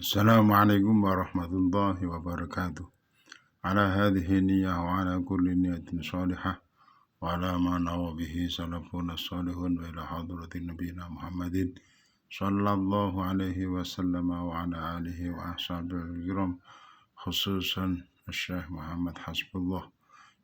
Assalamualaikum warahmatullahi wabarakatuh. Ala hadhihi niyyah wa ala kulli niyatin salihah wa ala ma nawa bihi salafuna salihun wa ila hadratin nabiyina Muhammadin sallallahu alaihi wasallam wa ala alihi wa ashabihi kiram khususan Syekh Muhammad Hasbullah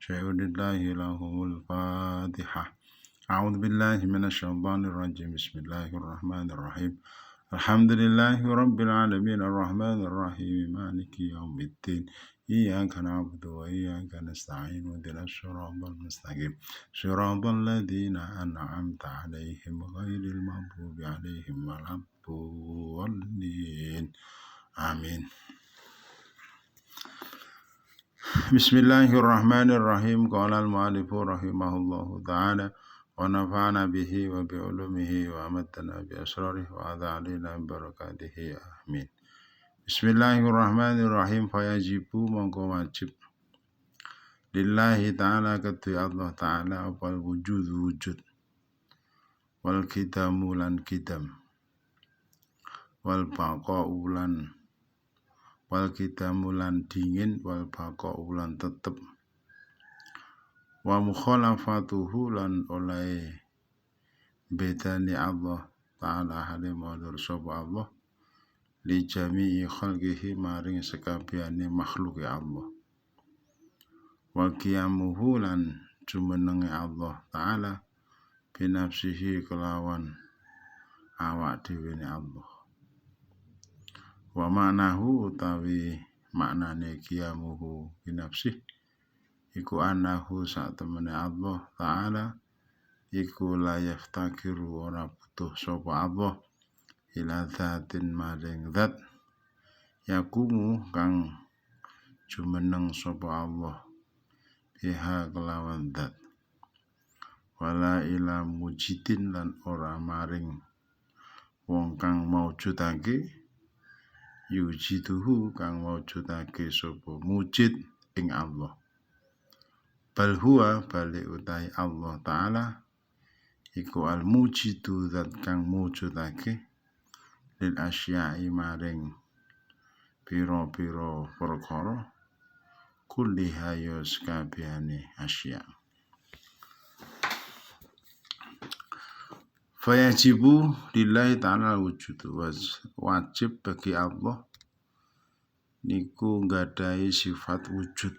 syai'ulillahi lahumul fatihah. A'udzu billahi minasyaitonir rajim. Bismillahirrahmanirrahim. Alhamdulillahi rabbil alamin arrahmanir rahim maliki yaumiddin iyyaka na'budu wa iyyaka nasta'in ihdinas siratal mustaqim siratal ladzina an'amta 'alaihim ghairil maghdubi 'alaihim waladdallin. Amin. Bismillahirrahmanirrahim. Qala al-mu'allifu rahimahullahu ta'ala wa nafa'ana bihi wa bi ulumihi wa amatana bi asrarihi wa adha alina barakatihi. Amin. Bismillahirrahmanirrahim. Fayajibu mongko wajib lillahi ta'ala kedui Allah ta'ala wal wujud wal kidamu lan kidam wal baqa'u lan wal kidamu lan dingin wal baqa'u lan tetep wa mukhalafatuhu lan oleh bedani Allah ta'ala halim wadur sapa Allah li jami'i khalqihi maring sekabehane makhluk Allah wa qiyamuhu lan jumenenge Allah ta'ala binafsihi kelawan awak dhewe Allah wa ma'nahu utawi maknane qiyamuhu binafsihi iku anahu sak temene Allah ta'ala iku la yaftakiru ora butuh sapa Allah ila dzatin maring zat yakumu kang jumeneng sapa Allah biha kelawan zat wala ila mujidin lan ora maring wong kang maujudake yujiduhu kang maujudake sapa mujid ing Allah bal huwa balik utai Allah ta'ala iku al mujidu zat kang mujudake lil asya'i maring piro-piro perkara kulliha yus kabehane asya. Fayajibu lillahi ta'ala wujudu wajib bagi Allah niku nggadahi sifat wujud.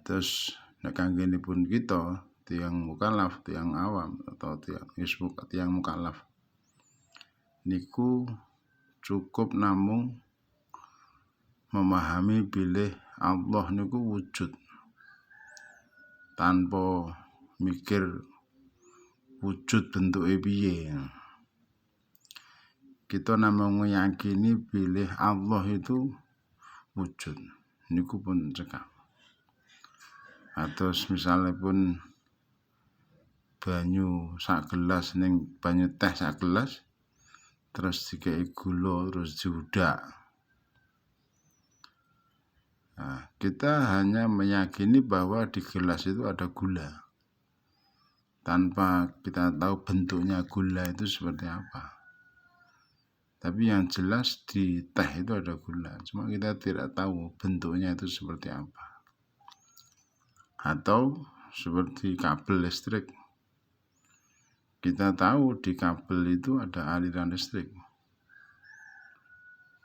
Terus nek kanggenipun kita tiang mukallaf, tiang awam atau tiang mukallaf niku cukup namung memahami bilih Allah niku wujud tanpa mikir wujud bentuke piye. Kita namung meyakini bilih Allah itu wujud niku pun cekak. Atau misalnya pun banyu sak gelas ning banyu teh sak gelas terus dikei gula terus diudak. Nah, kita hanya meyakini bahwa di gelas itu ada gula tanpa kita tahu bentuknya gula itu seperti apa. Tapi yang jelas di teh itu ada gula, cuma kita tidak tahu bentuknya itu seperti apa. Atau seperti kabel listrik. Kita tahu di kabel itu ada aliran listrik.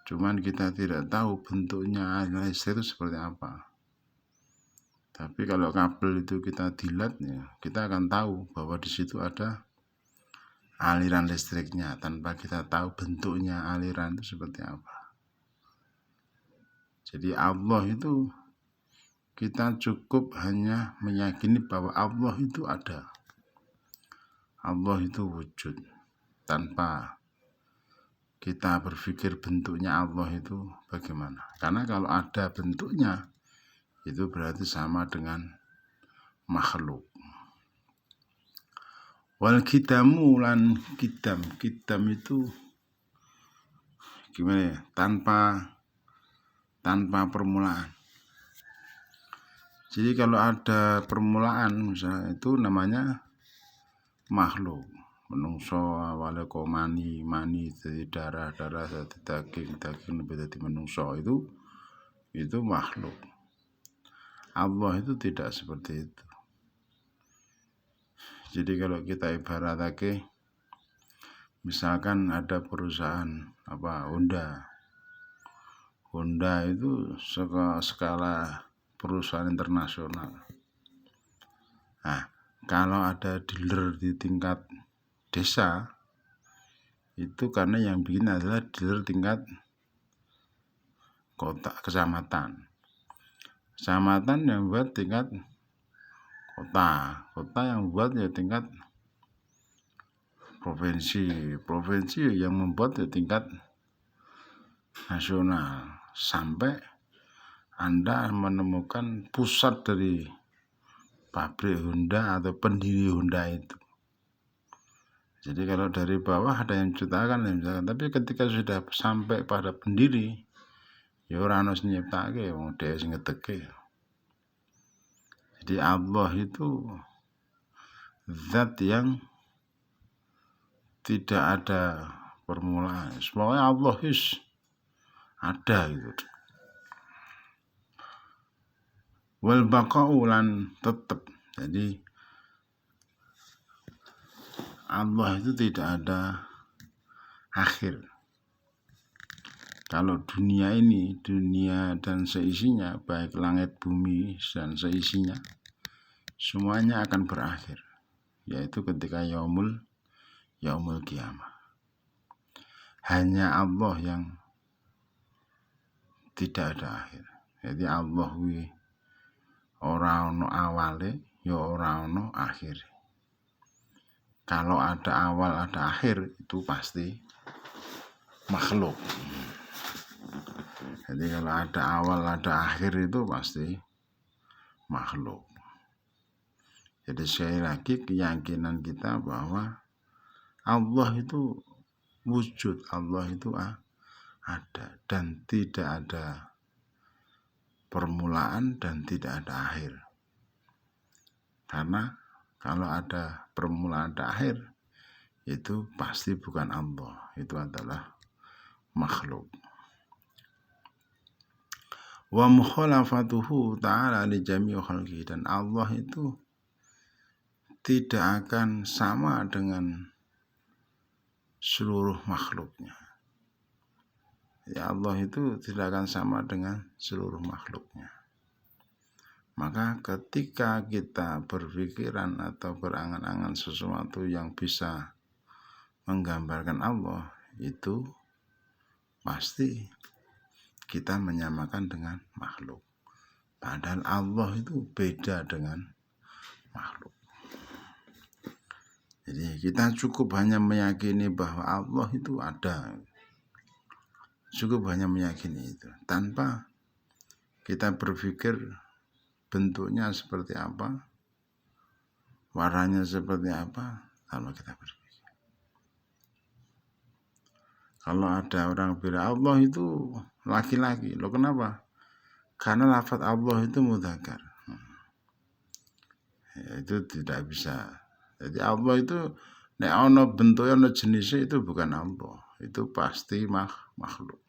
Cuman kita tidak tahu bentuknya aliran listrik itu seperti apa. Tapi kalau kabel itu kita dilat ya, kita akan tahu bahwa di situ ada aliran listriknya tanpa kita tahu bentuknya aliran itu seperti apa. Jadi Allah itu kita cukup hanya meyakini bahwa Allah itu ada. Allah itu wujud. Tanpa kita berpikir bentuknya Allah itu bagaimana. Karena kalau ada bentuknya, itu berarti sama dengan makhluk. Wal kidamu lan kidam. Kidam itu gimana ya? Tanpa permulaan. Jadi kalau ada permulaan misalnya itu namanya makhluk. menungso awale kok mani dadi darah dadi daging dadi menungso itu makhluk. Allah itu tidak seperti itu. Jadi kalau kita ibaratake misalkan ada perusahaan Honda itu skala perusahaan internasional. Nah, kalau ada dealer di tingkat desa, itu karena yang bikin adalah dealer tingkat kota, kecamatan yang buat tingkat kota yang buat ya tingkat provinsi yang membuat ya tingkat nasional, sampai Anda menemukan pusat dari pabrik Honda atau pendiri Honda itu. Jadi kalau dari bawah ada yang ciptakan, tapi ketika sudah sampai pada pendiri, ya ora ono sing nyiptake, wong dhewe sing ngedeke. Jadi Allah itu zat yang tidak ada permulaan. Semuanya Allah ada gitu. Wal baqa'u lan tetap. Jadi Allah itu tidak ada akhir. Kalau dunia dan seisinya, baik langit bumi dan seisinya, semuanya akan berakhir, yaitu ketika yaumul qiyamah. Hanya Allah yang tidak ada akhir. Jadi Allah ora ono awale, ya ora ono akhir. Kalau ada awal ada akhir itu pasti makhluk. Jadi kalau ada awal ada akhir itu pasti makhluk. Jadi sekali lagi keyakinan kita bahwa Allah itu wujud, Allah itu ada dan tidak ada permulaan dan tidak ada akhir. Karena kalau ada permulaan dan akhir, itu pasti bukan Allah, itu adalah makhluk. Wa mukhalafatuhu ta'ala li jami'i khalqi, dan Allah itu tidak akan sama dengan seluruh makhluknya. Ya Allah itu tidak akan sama dengan seluruh makhluknya. Maka ketika kita berpikiran atau berangan-angan sesuatu yang bisa menggambarkan Allah, itu pasti kita menyamakan dengan makhluk. Padahal Allah itu beda dengan makhluk. Jadi kita cukup hanya meyakini bahwa Allah itu ada. Cukup hanya meyakini itu, tanpa kita berpikir bentuknya seperti apa, warnanya seperti apa. Kalau kita berpikir, kalau ada orang bilang Allah itu laki-laki, loh kenapa? Karena lafaz Allah itu mudzakkar. Ya, itu tidak bisa. Jadi Allah itu nek ana bentuknya ana jenisnya itu bukan Allah, itu pasti makhluk.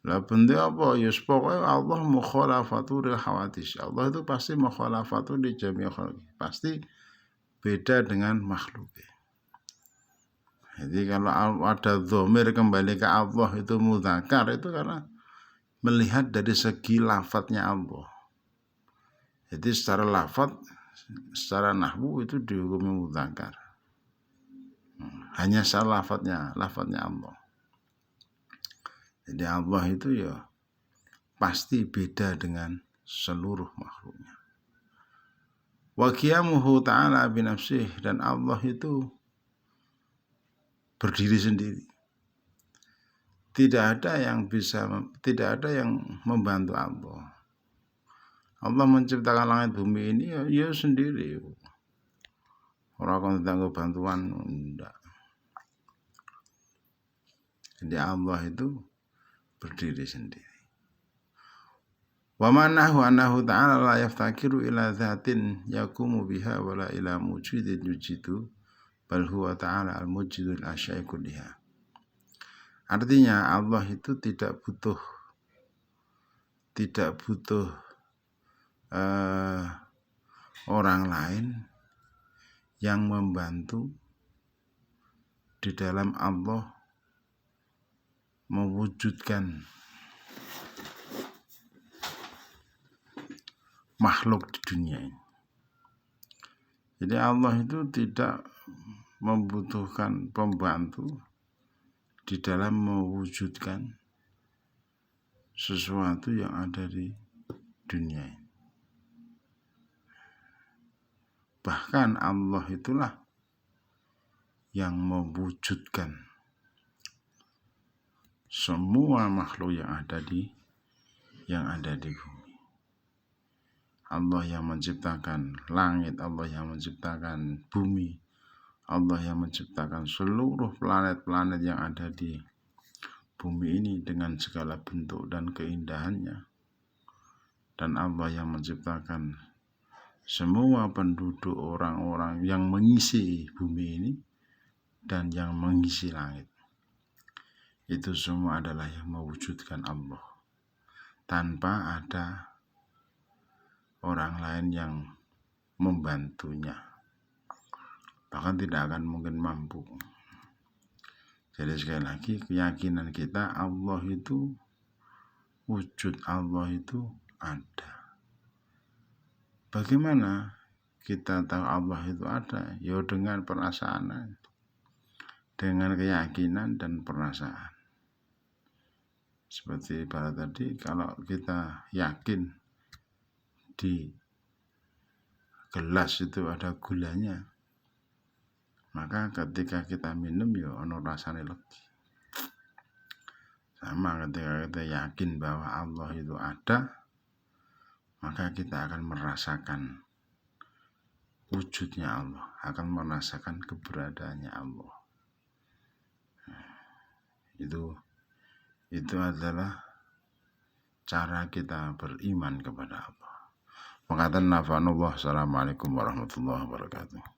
Lah bentuk apa? Ya pokoknya Allah mukhalafatu lil hawadits. Allah itu pasti mukhalafatu li jami' khalqi. Pasti beda dengan makhluk. Jadi kalau ada dhamir kembali ke Allah itu mudzakkar, itu karena melihat dari segi lafadznya Allah. Jadi secara lafadz, secara nahwu itu dihukumi mudzakkar. Hanya salah lafadznya Allah. Jadi Allah itu ya pasti beda dengan seluruh makhluknya. Wa qiyamuhu ta'ala bi nafsihi, dan Allah itu berdiri sendiri. Tidak ada yang membantu Allah. Allah menciptakan langit bumi ini ya sendiri. Orang kan bantuan enggak. Jadi Allah itu berdiri sendiri. Wa manahu anahu ta'ala la yaftakiru ila dzatin yakumu biha wala ila mujidin yujidu bal huwa ta'ala al-mujidul asya'i kulliha. Artinya Allah itu tidak butuh orang lain yang membantu di dalam Allah mewujudkan makhluk di dunia ini. Jadi Allah itu tidak membutuhkan pembantu di dalam mewujudkan sesuatu yang ada di dunia ini. Bahkan Allah itulah yang mewujudkan semua makhluk yang ada di bumi. Allah yang menciptakan langit, Allah yang menciptakan bumi, Allah yang menciptakan seluruh planet-planet yang ada di bumi ini dengan segala bentuk dan keindahannya. Dan Allah yang menciptakan semua penduduk, orang-orang yang mengisi bumi ini dan yang mengisi langit. Itu semua adalah yang mewujudkan Allah, tanpa ada orang lain yang membantunya. Bahkan tidak akan mungkin mampu. Jadi sekali lagi, keyakinan kita Allah itu wujud, Allah itu ada. Bagaimana kita tahu Allah itu ada? Ya dengan perasaan, dengan keyakinan dan perasaan. Seperti pada tadi, kalau kita yakin di gelas itu ada gulanya, maka ketika kita minum ya ono rasane legi. Sama ketika kita yakin bahwa Allah itu ada, maka kita akan merasakan wujudnya Allah, akan merasakan keberadaannya Allah. Itu adalah cara kita beriman kepada Allah. Mengatakan nafa'anullah. Assalamualaikum warahmatullahi wabarakatuh.